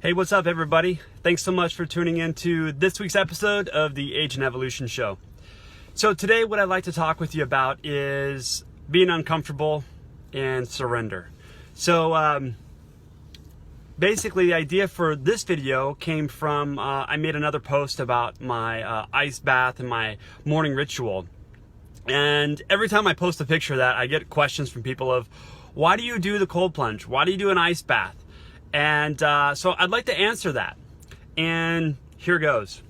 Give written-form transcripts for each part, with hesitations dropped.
Hey, what's up, everybody? Thanks so much for tuning in to this week's episode of the Age and Evolution Show. So today, what I'd like to talk with you about is being uncomfortable and surrender. So basically, the idea for this video came from, I made another post about my ice bath and my morning ritual. And every time I post a picture of that, I get questions from people of, why do you do the cold plunge? Why do you do an ice bath? And so I'd like to answer that. And here goes.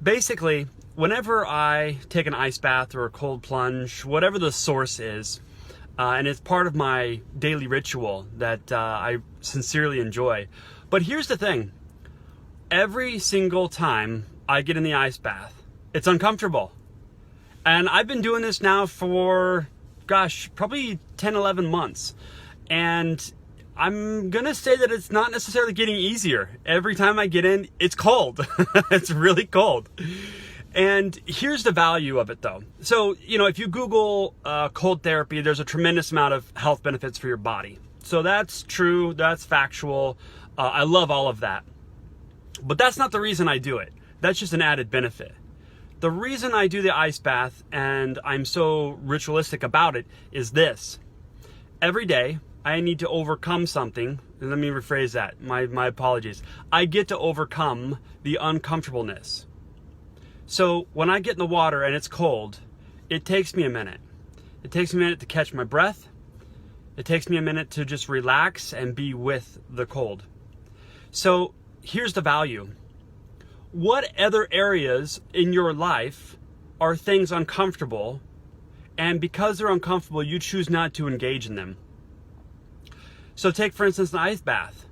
Basically, whenever I take an ice bath or a cold plunge, whatever the source is, and it's part of my daily ritual that I sincerely enjoy. But here's the thing. Every single time I get in the ice bath, it's uncomfortable. And I've been doing this now for, probably 10, 11 months. And I'm gonna say that it's not necessarily getting easier. Every time I get in, it's cold. It's really cold. And here's the value of it though. So, if you Google cold therapy, there's a tremendous amount of health benefits for your body. So that's true, that's factual. I love all of that. But that's not the reason I do it. That's just an added benefit. The reason I do the ice bath and I'm so ritualistic about it is this. Every day, I need to overcome something. Let me rephrase that. My apologies. I get to overcome the uncomfortableness. So when I get in the water and it's cold, it takes me a minute. It takes me a minute to catch my breath. It takes me a minute to just relax and be with the cold. So here's the value. What other areas in your life are things uncomfortable, and because they're uncomfortable, you choose not to engage in them? So take, for instance, an ice bath.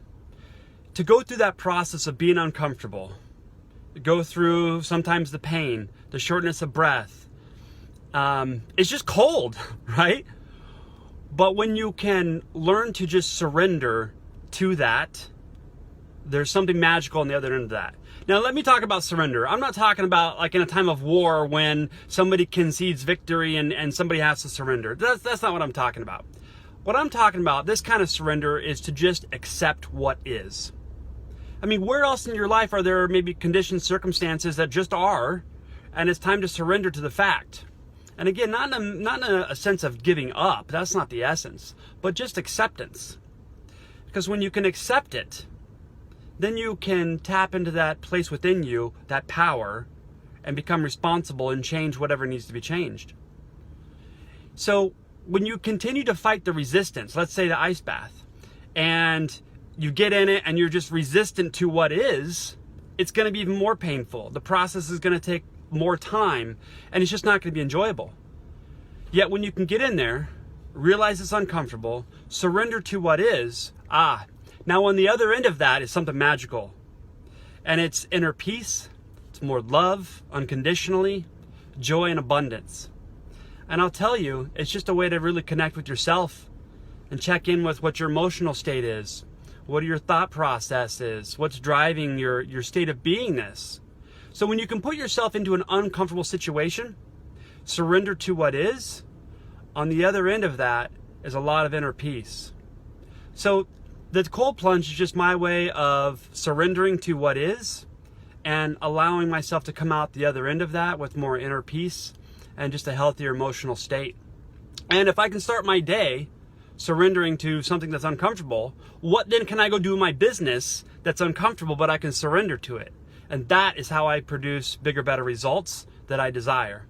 To go through that process of being uncomfortable, go through sometimes the pain, the shortness of breath, it's just cold, right? But when you can learn to just surrender to that, there's something magical on the other end of that. Now, let me talk about surrender. I'm not talking about like in a time of war when somebody concedes victory and somebody has to surrender. That's not what I'm talking about. What I'm talking about, this kind of surrender, is to just accept what is. I mean, where else in your life are there maybe conditions, circumstances that just are, and it's time to surrender to the fact? And again, not in a sense of giving up, that's not the essence, but just acceptance. Because when you can accept it, then you can tap into that place within you, that power, and become responsible and change whatever needs to be changed. So when you continue to fight the resistance, let's say the ice bath, and you get in it and you're just resistant to what is, it's going to be even more painful. The process is going to take more time, and it's just not going to be enjoyable. Yet when you can get in there, realize it's uncomfortable, surrender to what is, now on the other end of that is something magical. And it's inner peace, it's more love, unconditionally, joy and abundance. And I'll tell you, it's just a way to really connect with yourself and check in with what your emotional state is, what your thought process is, what's driving your state of beingness. So when you can put yourself into an uncomfortable situation, surrender to what is, on the other end of that is a lot of inner peace. So the cold plunge is just my way of surrendering to what is and allowing myself to come out the other end of that with more inner peace and just a healthier emotional state. And if I can start my day surrendering to something that's uncomfortable, what then can I go do in my business that's uncomfortable, but I can surrender to it? And that is how I produce bigger, better results that I desire.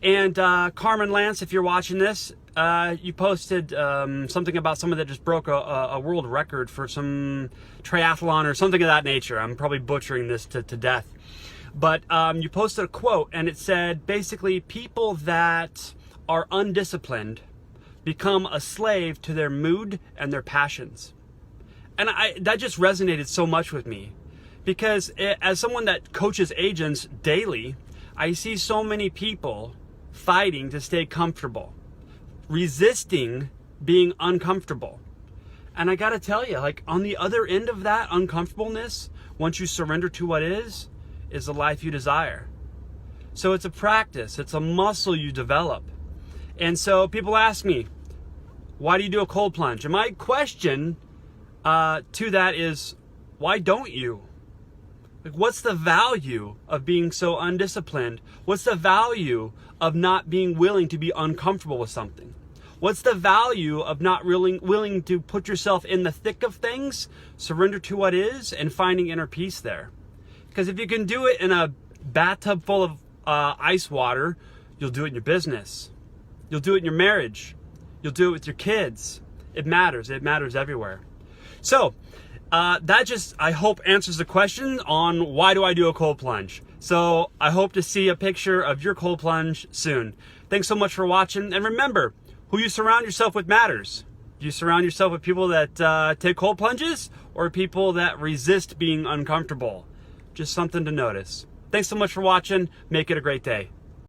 And Carmen Lance, if you're watching this, you posted something about someone that just broke a world record for some triathlon or something of that nature. I'm probably butchering this to death. But you posted a quote, and it said, basically, people that are undisciplined become a slave to their mood and their passions. And that just resonated so much with me. Because as someone that coaches agents daily, I see so many people fighting to stay comfortable, resisting being uncomfortable. And I gotta tell you, like, on the other end of that uncomfortableness, once you surrender to what is the life you desire. So it's a practice, it's a muscle you develop. And so people ask me, why do you do a cold plunge? And my question to that is, why don't you? Like, what's the value of being so undisciplined? What's the value of not being willing to be uncomfortable with something? What's the value of not really willing to put yourself in the thick of things, surrender to what is, and finding inner peace there? Because if you can do it in a bathtub full of ice water, you'll do it in your business. You'll do it in your marriage. You'll do it with your kids. It matters. It matters everywhere. So that just, I hope, answers the question on why do I do a cold plunge. So I hope to see a picture of your cold plunge soon. Thanks so much for watching. And remember, who you surround yourself with matters. Do you surround yourself with people that take cold plunges, or people that resist being uncomfortable? Just something to notice. Thanks so much for watching. Make it a great day.